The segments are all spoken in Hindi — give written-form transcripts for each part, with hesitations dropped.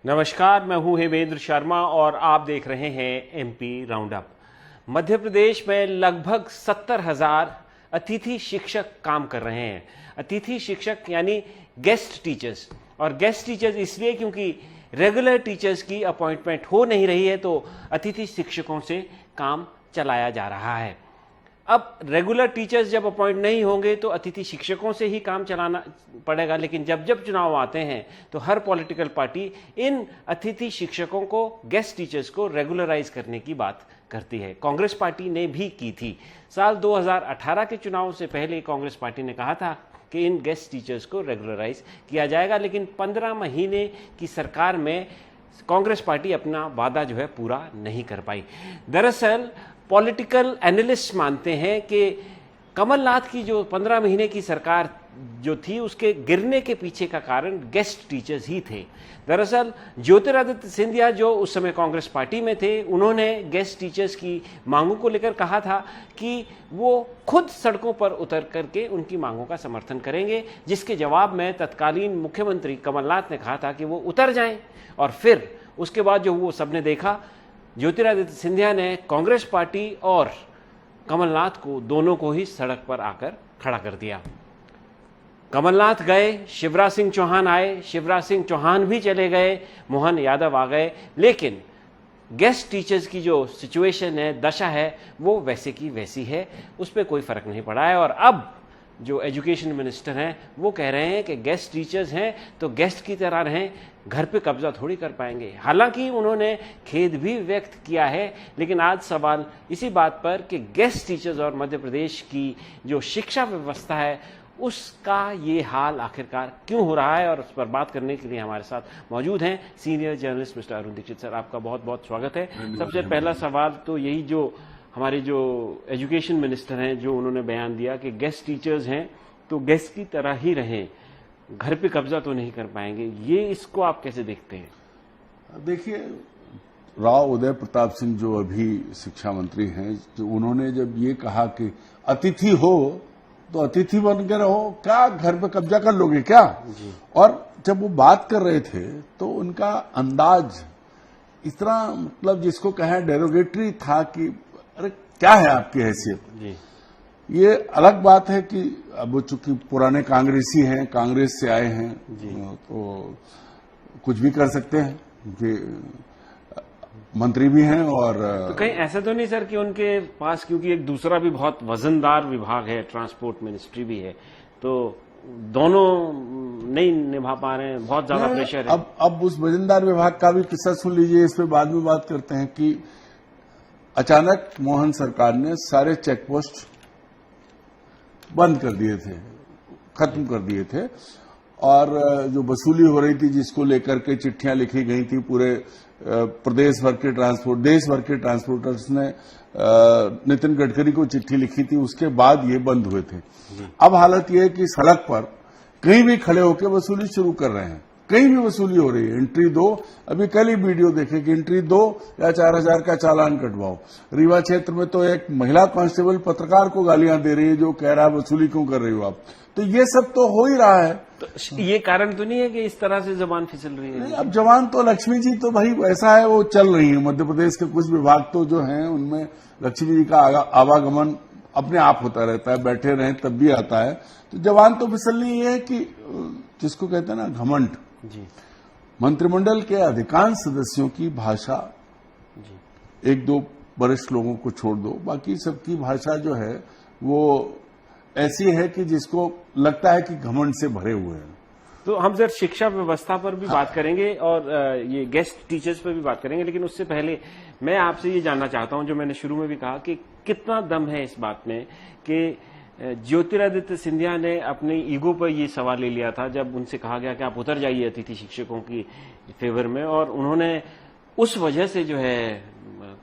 नमस्कार, मैं हूं हेमेंद्र शर्मा और आप देख रहे हैं MP round up. Madhya Pradesh में लगभग 70,000 अतिथि शिक्षक काम कर रहे हैं। अतिथि शिक्षक यानी गेस्ट टीचर्स, और गेस्ट टीचर्स इसलिए क्योंकि रेगुलर टीचर्स की अपॉइंटमेंट हो नहीं रही है, तो अतिथि शिक्षकों से काम चलाया जा रहा है। अब रेगुलर टीचर्स जब अपॉइंट नहीं होंगे तो अतिथि शिक्षकों से ही काम चलाना पड़ेगा, लेकिन जब जब चुनाव आते हैं तो हर पॉलिटिकल पार्टी इन अतिथि शिक्षकों को, गेस्ट टीचर्स को रेगुलराइज करने की बात करती है। कांग्रेस पार्टी ने भी की थी। साल 2018 के चुनाव से पहले कांग्रेस पार्टी ने कहा था कि इन गेस्ट टीचर्स को रेगुलराइज किया जाएगा, लेकिन 15 महीने की सरकार में कांग्रेस पार्टी अपना वादा जो है पूरा नहीं कर पाई। दरअसल पॉलिटिकल एनालिस्ट मानते हैं कि कमलनाथ की जो 15 महीने की सरकार जो थी, उसके गिरने के पीछे का कारण गेस्ट टीचर्स ही थे। दरअसल ज्योतिरादित्य सिंधिया जो उस समय कांग्रेस पार्टी में थे, उन्होंने गेस्ट टीचर्स की मांगों को लेकर कहा था कि वो खुद सड़कों पर उतर करके उनकी मांगों का समर्थन करेंगे, जिसके जवाब में तत्कालीन मुख्यमंत्री कमलनाथ ने कहा था कि वो उतर जाएं। और फिर उसके बाद जो वो सबने देखा, ज्योतिरादित्य सिंधिया ने कांग्रेस पार्टी और कमलनाथ को, दोनों को ही सड़क पर आकर खड़ा कर दिया। कमलनाथ गए, शिवराज सिंह चौहान आए, शिवराज सिंह चौहान भी चले गए, मोहन यादव आ गए, लेकिन गेस्ट टीचर्स की जो सिचुएशन है, दशा है, वो वैसे की वैसी है, उस पर कोई फर्क नहीं पड़ा है। और अब जो एजुकेशन मिनिस्टर हैं वो कह रहे हैं कि गेस्ट टीचर्स हैं तो गेस्ट की तरह रहें, घर पे कब्जा थोड़ी कर पाएंगे। हालांकि उन्होंने खेद भी व्यक्त किया है, लेकिन आज सवाल इसी बात पर कि गेस्ट टीचर्स और मध्य प्रदेश की जो शिक्षा व्यवस्था है उसका ये हाल आखिरकार क्यों हो रहा है, और उस पर बात करने के लिए हमारे साथ मौजूद हैं senior journalist mister Arun Dixit. Sir, आपका बहुत बहुत स्वागत है। सबसे पहला सवाल तो यही, जो हमारे जो एजुकेशन मिनिस्टर हैं, जो उन्होंने बयान दिया कि गेस्ट टीचर्स हैं तो गेस्ट की तरह ही रहें, घर पे कब्जा तो नहीं कर पाएंगे, ये इसको आप कैसे देखते हैं? देखिए, राव उदय प्रताप सिंह जो अभी शिक्षा मंत्री हैं, तो उन्होंने जब ये कहा कि अतिथि हो तो अतिथि बन के रहो, क्या घर पे कब्जा कर लोगे क्या? और जब वो बात कर रहे थे तो उनका अंदाज इस तरह, मतलब जिसको कहें डेरोगेटरी था कि अरे क्या है आपकी हैसियत। ये अलग बात है कि अब चूंकि पुराने कांग्रेसी हैं, कांग्रेस से आए हैं, तो कुछ भी कर सकते हैं, कि मंत्री भी हैं। और तो कहीं ऐसा तो नहीं सर कि उनके पास, क्योंकि एक दूसरा भी बहुत वजनदार विभाग है, ट्रांसपोर्ट मिनिस्ट्री भी है, तो दोनों नहीं निभा पा रहे हैं, बहुत ज्यादा प्रेशर है। अब उस वजनदार विभाग का भी किस्सा सुन लीजिए, इस पे बाद में बात करते हैं। कि अचानक मोहन सरकार ने सारे चेक पोस्ट बंद कर दिए थे, खत्म कर दिए थे, और जो वसूली हो रही थी, जिसको लेकर के चिट्ठियां लिखी गई थी, पूरे प्रदेश भर के देश भर के ट्रांसपोर्टर्स ने नितिन गडकरी को चिट्ठी लिखी थी, उसके बाद ये बंद हुए थे। अब हालत ये है कि सड़क पर कहीं भी खड़े होकर वसूली शुरू कर रहे हैं, कहीं भी वसूली हो रही है। एंट्री दो, अभी कल ही वीडियो देखे कि एंट्री दो या 4,000 का चालान कटवाओ। रीवा क्षेत्र में तो एक महिला कांस्टेबल पत्रकार को गालियां दे रही है, जो कह रहा है वसूली क्यों कर रही हो आप। तो ये सब तो हो ही रहा है। तो ये कारण तो नहीं है कि इस तरह से जबान फिसल रही है? अब जवान तो लक्ष्मी जी तो भाई ऐसा है, वो चल रही है। मध्य प्रदेश के कुछ विभाग तो जो हैं, उनमें लक्ष्मी जी का आवागमन अपने आप होता रहता है, बैठे रहें तब भी आता है। तो जवान तो फिसलनी ये है कि जिसको कहते हैं ना घमंड। जी। मंत्रिमंडल के अधिकांश सदस्यों की भाषा, एक दो वरिष्ठ लोगों को छोड़ दो, बाकी सबकी भाषा जो है वो ऐसी है कि जिसको लगता है कि घमंड से भरे हुए हैं। तो हम सर शिक्षा व्यवस्था पर भी बात करेंगे और ये गेस्ट टीचर्स पर भी बात करेंगे, लेकिन उससे पहले मैं आपसे ये जानना चाहता हूं, जो मैंने शुरू में भी कहा, कि कितना दम है इस बात में कि ज्योतिरादित्य सिंधिया ने अपनी ईगो पर ये सवाल ले लिया था जब उनसे कहा गया कि आप उतर जाइए अतिथि शिक्षकों की फेवर में, और उन्होंने उस वजह से जो है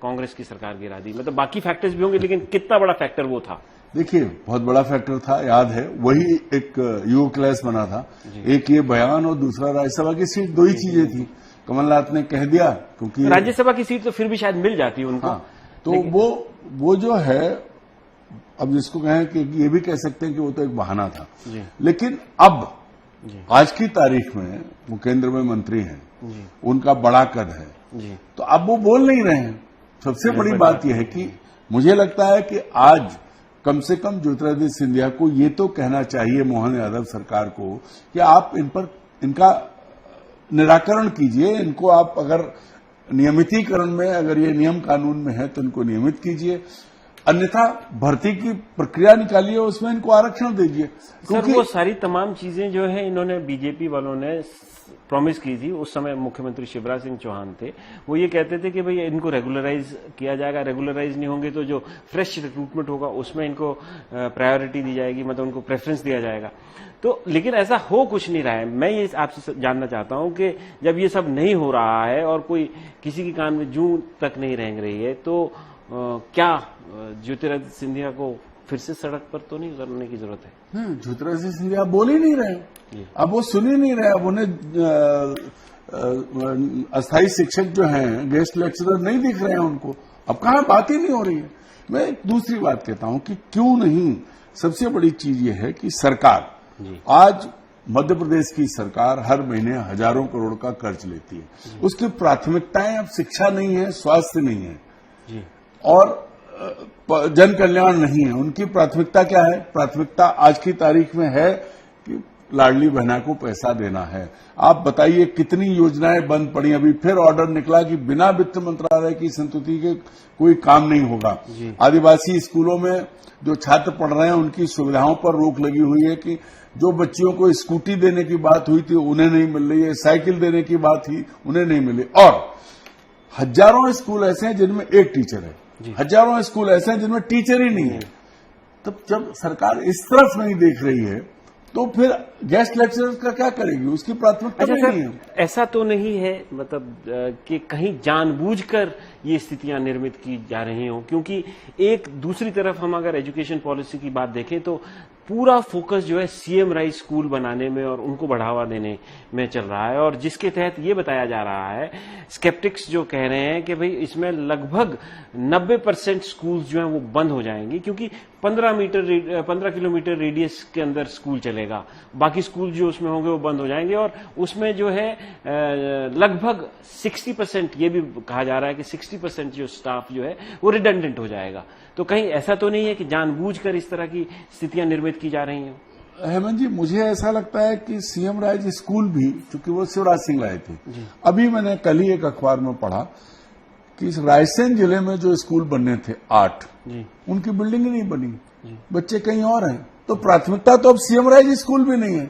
कांग्रेस की सरकार गिरा दी। मतलब बाकी फैक्टर्स भी होंगे, लेकिन कितना बड़ा फैक्टर वो था? देखिए, बहुत बड़ा फैक्टर था, याद है, वही एक युवा क्लास बना था। एक ये बयान और दूसरा राज्यसभा की सीट, दो ही चीजें थी। कमलनाथ ने कह दिया, क्योंकि राज्यसभा की सीट तो फिर भी शायद मिल जाती उनको। हाँ, तो वो जो है, अब जिसको कहें कि ये भी कह सकते हैं कि वो तो एक बहाना था। लेकिन अब आज की तारीख में वो केंद्र में मंत्री हैं, जी। उनका बड़ा कद है जी। तो अब वो बोल नहीं रहे हैं। सबसे बड़ी बात यह है कि मुझे लगता है कि आज कम से कम ज्योतिरादित्य सिंधिया को ये तो कहना चाहिए मोहन यादव सरकार को कि आप इनका निराकरण कीजिए। इनको आप अगर नियमितीकरण में, अगर ये नियम कानून में है तो इनको नियमित कीजिए, अन्यथा भर्ती की प्रक्रिया निकालिए, उसमें इनको आरक्षण दीजिए। सर वो सारी तमाम चीजें जो है इन्होंने बीजेपी वालों ने प्रॉमिस की थी। उस समय मुख्यमंत्री शिवराज सिंह चौहान थे, वो ये कहते थे कि भाई इनको रेगुलराइज किया जाएगा, रेगुलराइज नहीं होंगे तो जो फ्रेश रिक्रूटमेंट होगा उसमें इनको प्रायोरिटी दी जाएगी, मतलब उनको प्रेफरेंस दिया जाएगा। तो लेकिन ऐसा हो कुछ नहीं रहा है। मैं ये आपसे जानना चाहता हूं कि जब ये सब नहीं हो रहा है और कोई किसी के कान में जूं तक नहीं रेंग रही है, तो क्या ज्योतिरादित्य सिंधिया को फिर से सड़क पर तो नहीं उतरने की जरूरत है? ज्योतिरादित्य सिंधिया बोल ही नहीं रहे, अब वो सुन ही नहीं रहे। अब उन्हें अस्थायी शिक्षक जो हैं, गेस्ट लेक्चरर नहीं दिख रहे हैं उनको, अब कहाँ बात ही नहीं हो रही है। मैं एक दूसरी बात कहता हूं कि क्यों नहीं, सबसे बड़ी चीज ये है कि सरकार आज मध्य प्रदेश की सरकार हर महीने हजारों करोड़ का कर्ज लेती है। उसकी प्राथमिकताएं अब शिक्षा नहीं है, स्वास्थ्य नहीं है और जन कल्याण नहीं है। उनकी प्राथमिकता क्या है? प्राथमिकता आज की तारीख में है कि लाडली बहना को पैसा देना है। आप बताइए कितनी योजनाएं बंद पड़ी। अभी फिर ऑर्डर निकला कि बिना वित्त मंत्रालय की संस्तुति के कोई काम नहीं होगा। आदिवासी स्कूलों में जो छात्र पढ़ रहे हैं उनकी सुविधाओं पर रोक लगी हुई है कि जो बच्चियों को स्कूटी देने की बात हुई थी उन्हें नहीं मिल रही है, साइकिल देने की बात थी उन्हें नहीं मिली। और हजारों स्कूल ऐसे हैं जिनमें एक टीचर है, हजारों स्कूल ऐसे हैं जिनमें टीचर ही नहीं है। तब जब सरकार इस तरफ नहीं देख रही है तो फिर गेस्ट लेक्चरर का क्या करेगी? उसकी प्राथमिकता नहीं है। ऐसा तो नहीं है मतलब कि कहीं जानबूझकर ये स्थितियां निर्मित की जा रही हों, क्योंकि एक दूसरी तरफ हम अगर एजुकेशन पॉलिसी की बात देखें तो पूरा फोकस जो है सीएम राइज स्कूल बनाने में और उनको बढ़ावा देने में चल रहा है, और जिसके तहत ये बताया जा रहा है, स्केप्टिक्स जो कह रहे हैं कि भाई इसमें लगभग 90% स्कूल जो हैं वो बंद हो जाएंगे, क्योंकि 15 किलोमीटर रेडियस के अंदर स्कूल चलेगा, बाकी स्कूल जो उसमें होंगे वो बंद हो जाएंगे। और उसमें जो है लगभग 60%, ये भी कहा जा रहा है कि 60% जो स्टाफ जो है वो रिडंडेंट हो जाएगा। तो कहीं ऐसा तो नहीं है कि जानबूझकर इस तरह की स्थितियां निर्मित की जा रही हैं? हेमंत जी, मुझे ऐसा लगता है कि सीएम राइज स्कूल भी, चूंकि वो शिवराज सिंह लाए थे, अभी मैंने कल ही एक अखबार में पढ़ा कि रायसेन जिले में जो स्कूल बनने थे 8, उनकी बिल्डिंग ही नहीं बनी, बच्चे कहीं और हैं। तो प्राथमिकता तो अब सीएम राइज स्कूल भी नहीं है,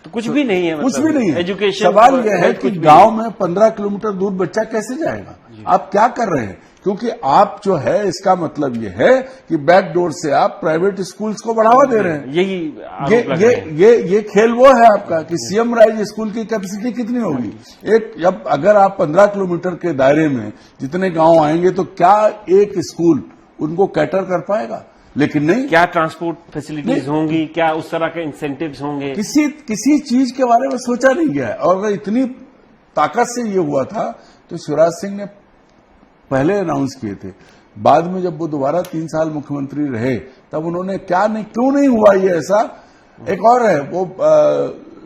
तो कुछ भी नहीं है, कुछ भी नहीं है। एजुकेशन सवाल यह है कि गांव में 15 किलोमीटर दूर बच्चा कैसे जाएगा? आप क्या कर रहे हैं? क्योंकि आप जो है, इसका मतलब ये है कि बैकडोर से आप प्राइवेट स्कूल्स को बढ़ावा दे रहे हैं। ये खेल वो है आपका कि सीएम राइज स्कूल की कैपेसिटी कितनी होगी। जब अगर आप 15 किलोमीटर के दायरे में जितने गांव आएंगे तो क्या एक स्कूल उनको कैटर कर पाएगा? लेकिन नहीं। क्या ट्रांसपोर्ट फैसिलिटीज होंगी, क्या उस तरह के इंसेंटिव्स होंगे? किसी चीज के बारे में सोचा नहीं गया है। और अगर इतनी ताकत से ये हुआ था तो शिवराज सिंह ने पहले अनाउंस किए थे। बाद में जब वो दोबारा 3 साल मुख्यमंत्री रहे तब उन्होंने क्यों नहीं हुआ ये ऐसा। एक और है, वो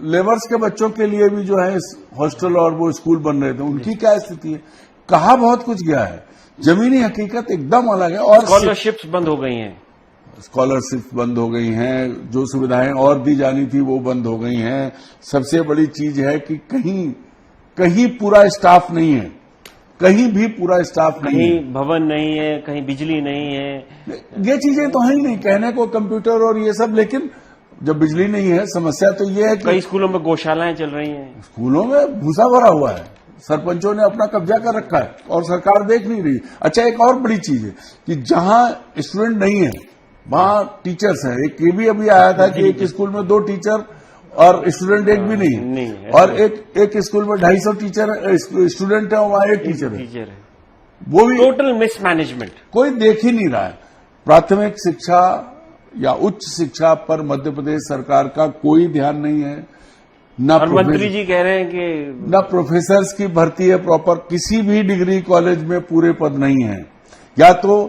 लेबर्स के बच्चों के लिए भी जो है हॉस्टल और वो स्कूल बन रहे थे, उनकी क्या स्थिति है? कहा बहुत कुछ गया है, जमीनी हकीकत एकदम अलग है। और स्कॉलरशिप्स बंद हो गई हैं, स्कॉलरशिप बंद हो गई हैं, जो सुविधाएं और दी जानी थी वो बंद हो गई हैं। सबसे बड़ी चीज है कि कहीं पूरा स्टाफ नहीं है, कहीं भी पूरा स्टाफ नहीं है, कहीं भवन नहीं है, कहीं बिजली नहीं है। ये चीजें तो है ही नहीं, कहने को कंप्यूटर और ये सब, लेकिन जब बिजली नहीं है समस्या तो ये है कि कई स्कूलों में गौशालाएं चल रही हैं, स्कूलों में भूसा भरा हुआ है, सरपंचों ने अपना कब्जा कर रखा है और सरकार देख नहीं रही। अच्छा, एक और बड़ी चीज है कि जहां स्टूडेंट नहीं है वहां टीचर्स हैं। एक ये भी अभी आया था कि एक स्कूल में 2 टीचर और स्टूडेंट एक भी नहीं है, और एक स्कूल में 250 टीचर स्टूडेंट है, वहां एक टीचर है। वो भी टोटल मिसमैनेजमेंट, कोई देख ही नहीं रहा है। प्राथमिक शिक्षा या उच्च शिक्षा पर मध्य प्रदेश सरकार का कोई ध्यान नहीं है। और मंत्री जी कह रहे हैं कि न प्रोफेसर्स की भर्ती है प्रॉपर, किसी भी डिग्री कॉलेज में पूरे पद नहीं है। या तो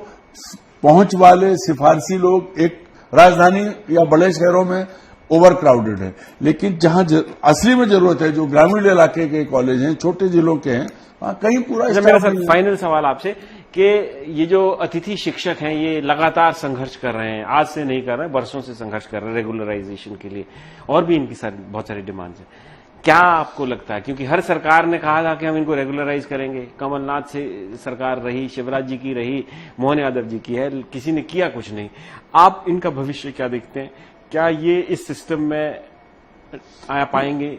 पहुंच वाले सिफारसी लोग, एक राजधानी या बड़े शहरों में ओवर क्राउडेड है। लेकिन जहां असली में जरूरत है, जो ग्रामीण इलाके के कॉलेज हैं, छोटे जिलों के हैं, वहां कहीं पूरा मेरा सर फाइनल सवाल आपसे कि ये जो अतिथि शिक्षक हैं ये लगातार संघर्ष कर रहे हैं, आज से नहीं कर रहे हैं, बरसों से संघर्ष कर रहे हैं रेगुलराइजेशन के लिए, और भी इनकी बहुत सारी डिमांड्स हैं। क्या आपको लगता है, क्योंकि हर सरकार ने कहा था कि हम इनको रेगुलराइज करेंगे, कमलनाथ से सरकार रही, शिवराज जी की रही, मोहन यादव जी की है, किसी ने किया कुछ नहीं। आप इनका भविष्य क्या देखते हैं? क्या ये इस सिस्टम में आ पाएंगे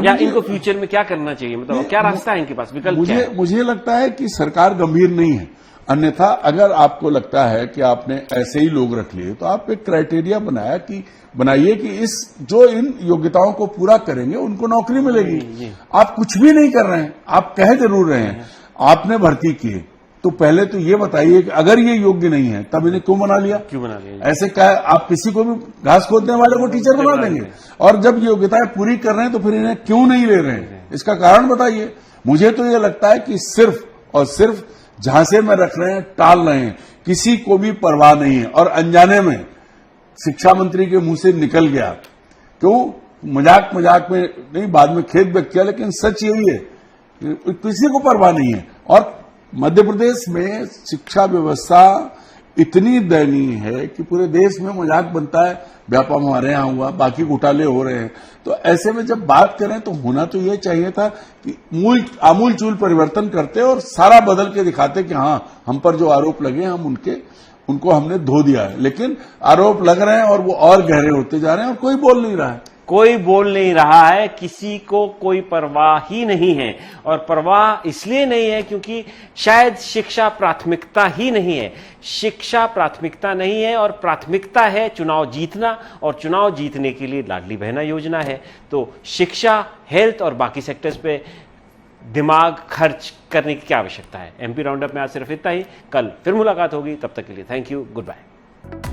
या इनको फ्यूचर में क्या करना चाहिए? मतलब क्या रास्ता है इनके पास, विकल्प क्या है? मुझे लगता है कि सरकार गंभीर नहीं है। अन्यथा अगर आपको लगता है कि आपने ऐसे ही लोग रख लिए, तो आप एक क्राइटेरिया बनाइए कि इस जो इन योग्यताओं को पूरा करेंगे उनको नौकरी मिलेगी। आप कुछ भी नहीं कर रहे हैं, आप कह जरूर रहे हैं, आपने भर्ती किए, तो पहले तो ये बताइए कि अगर ये योग्य नहीं है तब इन्हें क्यों बना लिया? ऐसे क्या आप किसी को भी घास खोदने वाले को टीचर बना देंगे? और जब योग्यताएं पूरी कर रहे हैं तो फिर इन्हें क्यों नहीं ले रहे हैं? इसका कारण बताइए। मुझे तो ये लगता है कि सिर्फ और सिर्फ झांसे में रख रहे हैं, टाल रहे हैं, किसी को भी परवाह नहीं है। और अनजाने में शिक्षा मंत्री के मुंह से निकल गया, क्यों मजाक में नहीं, बाद में खेद व्यक्त किया, लेकिन सच यही है, किसी को परवाह नहीं है। और मध्य प्रदेश में शिक्षा व्यवस्था इतनी दयनीय है कि पूरे देश में मजाक बनता है, व्यापम हमारे यहां हुआ, बाकी घोटाले हो रहे हैं। तो ऐसे में जब बात करें तो होना तो यह चाहिए था कि आमूल चूल परिवर्तन करते और सारा बदल के दिखाते कि हाँ, हम पर जो आरोप लगे हम उनको हमने धो दिया है। लेकिन आरोप लग रहे हैं और वो और गहरे होते जा रहे हैं और कोई बोल नहीं रहा है। कोई बोल नहीं रहा है, किसी को कोई परवाह ही नहीं है। और परवाह इसलिए नहीं है क्योंकि शायद शिक्षा प्राथमिकता ही नहीं है। शिक्षा प्राथमिकता नहीं है और प्राथमिकता है चुनाव जीतना, और चुनाव जीतने के लिए लाडली बहना योजना है। तो शिक्षा, हेल्थ और बाकी सेक्टर्स पे दिमाग खर्च करने की क्या आवश्यकता है? एमपी राउंडअप में आज सिर्फ इतना ही। कल फिर मुलाकात होगी, तब तक के लिए थैंक यू, गुड बाय।